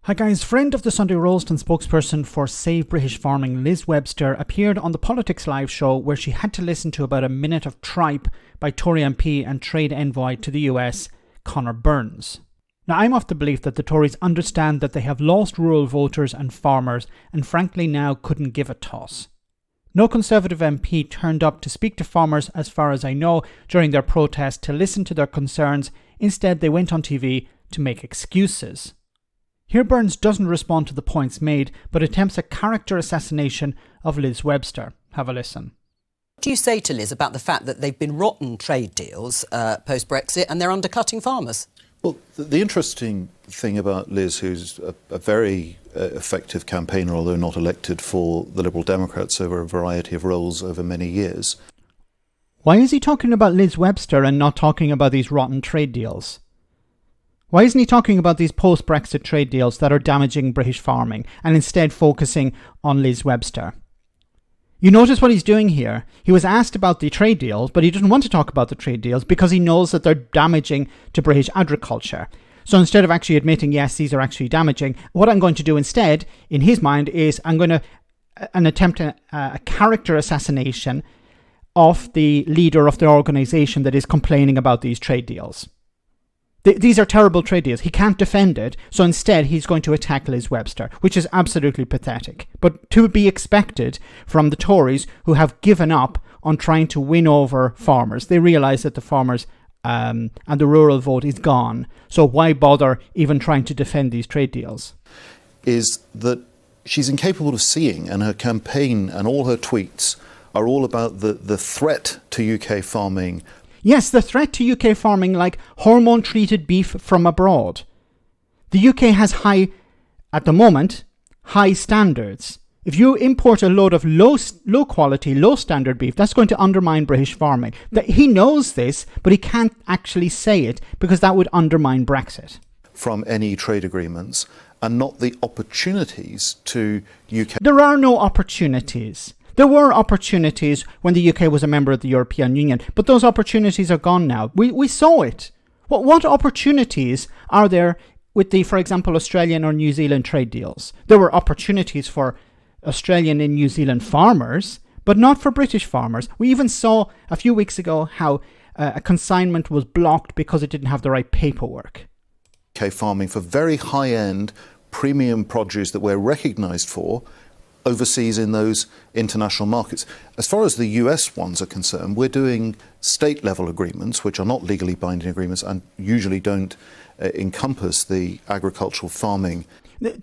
Hi guys, friend of the Sunday Roast and spokesperson for Save British Farming, Liz Webster, appeared on the Politics Live show where she had to listen to about a minute of tripe by Tory MP and trade envoy to the US, Conor Burns. Now, I'm of the belief that the Tories understand that they have lost rural voters and farmers and frankly now couldn't give a toss. No Conservative MP turned up to speak to farmers, as far as I know, during their protest to listen to their concerns. Instead, they went on TV to make excuses. Here Burns doesn't respond to the points made, but attempts a character assassination of Liz Webster. Have a listen. What do you say to Liz about the fact that they've been rotten trade deals post-Brexit and they're undercutting farmers? Well, the interesting thing about Liz, who's a very effective campaigner, although not elected for the Liberal Democrats over a variety of roles over many years. Why is he talking about Liz Webster and not talking about these rotten trade deals? Why isn't he talking about these post-Brexit trade deals that are damaging British farming and instead focusing on Liz Webster? You notice what he's doing here. He was asked about the trade deals, but he doesn't want to talk about the trade deals because he knows that they're damaging to British agriculture. So instead of actually admitting, yes, these are actually damaging, what I'm going to do instead, in his mind, is I'm going to attempt a character assassination of the leader of the organisation that is complaining about these trade deals. These are terrible trade deals. He can't defend it, so instead he's going to attack Liz Webster, which is absolutely pathetic. But to be expected from the Tories, who have given up on trying to win over farmers. They realise that the farmers and the rural vote is gone, so why bother even trying to defend these trade deals? Is that she's incapable of seeing, and her campaign and all her tweets are all about the threat to UK farming. Yes, the threat to UK farming, like hormone-treated beef from abroad. The UK has at the moment, high standards. If you import a load of low quality, low standard beef, that's going to undermine British farming. He knows this, but he can't actually say it because that would undermine Brexit. From any trade agreements, and not the opportunities to UK. There are no opportunities. There were opportunities when the UK was a member of the European Union, but those opportunities are gone now. We saw it. What opportunities are there with the, for example, Australian or New Zealand trade deals? There were opportunities for Australian and New Zealand farmers, but not for British farmers. We even saw a few weeks ago how a consignment was blocked because it didn't have the right paperwork. UK farming for very high-end premium produce that we're recognised for overseas in those international markets. As far as the US ones are concerned, we're doing state-level agreements, which are not legally binding agreements and usually don't encompass the agricultural farming.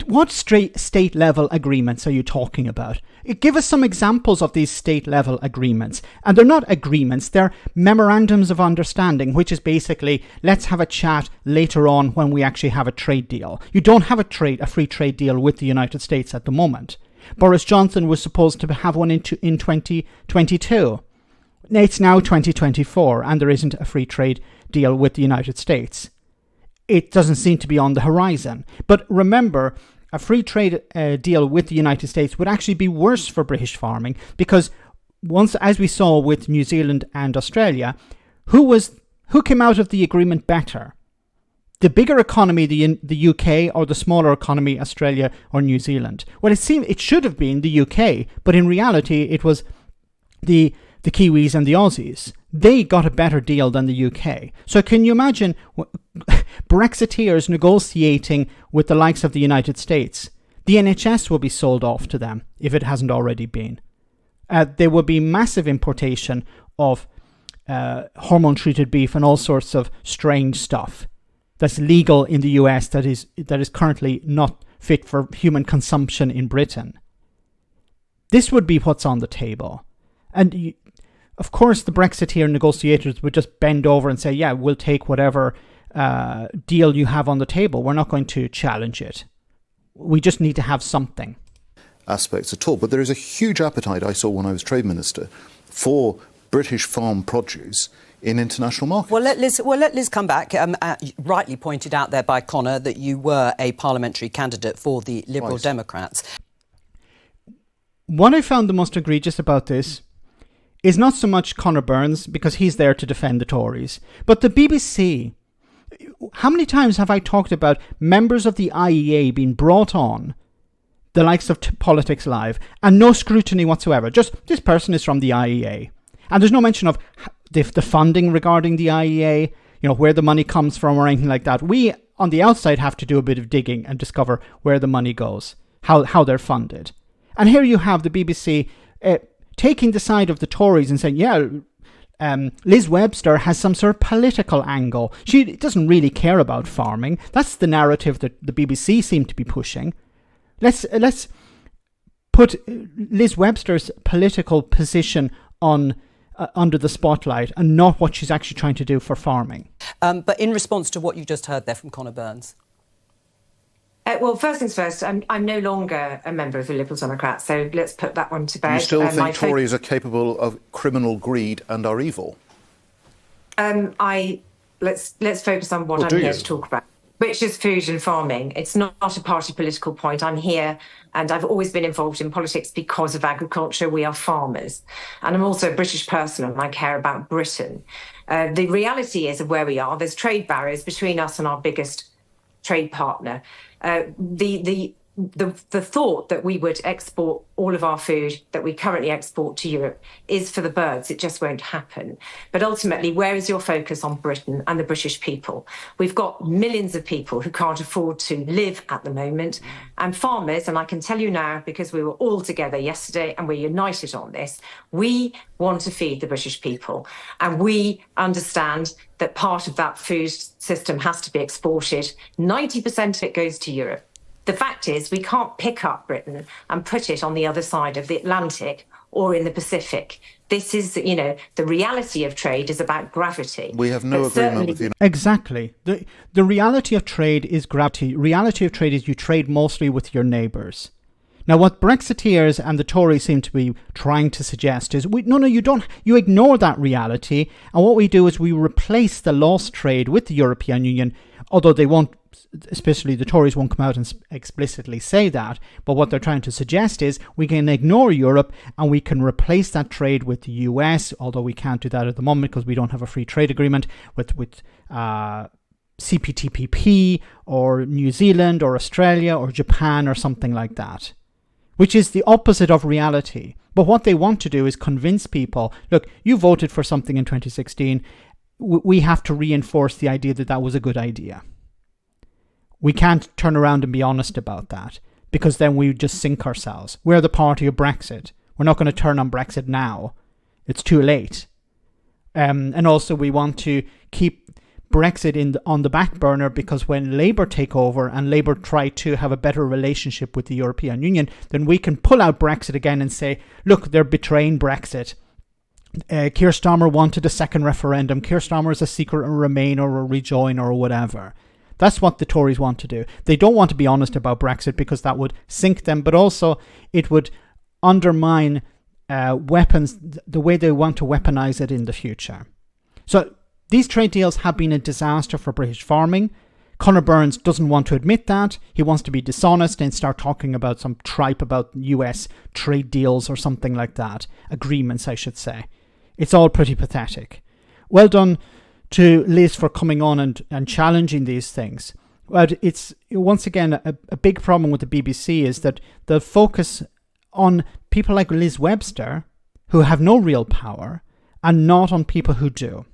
What state-level agreements are you talking about? Give us some examples of these state-level agreements. And they're not agreements, they're memorandums of understanding, which is basically, let's have a chat later on when we actually have a trade deal. You don't have a free trade deal with the United States at the moment. Boris Johnson was supposed to have one in 2022. It's now 2024 and there isn't a free trade deal with the United States. It doesn't seem to be on the horizon. But remember, a free trade deal with the United States would actually be worse for British farming because once, as we saw with New Zealand and Australia, who came out of the agreement better? The bigger economy, the UK, or the smaller economy, Australia or New Zealand? Well, it should have been the UK, but in reality, it was the Kiwis and the Aussies. They got a better deal than the UK. So can you imagine Brexiteers negotiating with the likes of the United States? The NHS will be sold off to them if it hasn't already been. There will be massive importation of hormone-treated beef and all sorts of strange stuff that's legal in the US that is currently not fit for human consumption in Britain. This would be what's on the table. And of course the Brexiteer negotiators would just bend over and say, yeah, we'll take whatever deal you have on the table. We're not going to challenge it. We just need to have something. Aspects at all. But there is a huge appetite, I saw when I was Trade Minister, for British farm produce in international markets. Well, let Liz come back. Rightly pointed out there by Conor that you were a parliamentary candidate for the Liberal Democrats. What I found the most egregious about this is not so much Conor Burns, because he's there to defend the Tories, but the BBC. How many times have I talked about members of the IEA being brought on, the likes of Politics Live, and no scrutiny whatsoever? Just, this person is from the IEA. And there's no mention of the funding regarding the IEA, where the money comes from or anything like that. We, on the outside, have to do a bit of digging and discover where the money goes, how they're funded. And here you have the BBC taking the side of the Tories and saying, Liz Webster has some sort of political angle. She doesn't really care about farming. That's the narrative that the BBC seem to be pushing. Let's put Liz Webster's political position on under the spotlight and not what she's actually trying to do for farming. But in response to what you just heard there from Conor Burns. Well, first things first, I'm no longer a member of the Liberal Democrats, so let's put that one to bed. You still think Tories are capable of criminal greed and are evil? Let's focus on what I'm here to talk about, which is food and farming. It's not a party political point. I'm here, and I've always been involved in politics because of agriculture. We are farmers. And I'm also a British person, and I care about Britain. The reality is of where we are. There's trade barriers between us and our biggest trade partner. The thought that we would export all of our food that we currently export to Europe is for the birds. It just won't happen. But ultimately, where is your focus on Britain and the British people? We've got millions of people who can't afford to live at the moment. And farmers, and I can tell you now, because we were all together yesterday and we're united on this, we want to feed the British people. And we understand that part of that food system has to be exported. 90% of it goes to Europe. The fact is, we can't pick up Britain and put it on the other side of the Atlantic or in the Pacific. This is, the reality of trade is about gravity. We have no agreement with you. Exactly. The reality of trade is gravity. Reality of trade is you trade mostly with your neighbours. Now, what Brexiteers and the Tories seem to be trying to suggest is, you don't. You ignore that reality, and what we do is we replace the lost trade with the European Union, although they won't, especially the Tories won't come out and explicitly say that, but what they're trying to suggest is we can ignore Europe and we can replace that trade with the US, although we can't do that at the moment because we don't have a free trade agreement with CPTPP or New Zealand or Australia or Japan or something like that, which is the opposite of reality. But what they want to do is convince people, look, you voted for something in 2016, we have to reinforce the idea that that was a good idea. We can't turn around and be honest about that because then we just sink ourselves. We're the party of Brexit. We're not going to turn on Brexit now. It's too late. And also we want to keep Brexit on the back burner because when Labour take over and Labour try to have a better relationship with the European Union, then we can pull out Brexit again and say, look, they're betraying Brexit. Keir Starmer wanted a second referendum. Keir Starmer is a secret Remain or a rejoin or whatever. That's what the Tories want to do. They don't want to be honest about Brexit because that would sink them, but also it would undermine weapons, the way they want to weaponize it in the future. So these trade deals have been a disaster for British farming. Conor Burns doesn't want to admit that. He wants to be dishonest and start talking about some tripe about US trade deals or something like that. Agreements, I should say. It's all pretty pathetic. Well done to Liz for coming on and challenging these things. But it's, once again, a big problem with the BBC is that the focus on people like Liz Webster, who have no real power, and not on people who do.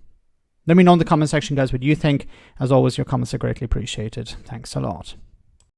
Let me know in the comment section, guys, what you think. As always, your comments are greatly appreciated. Thanks a lot.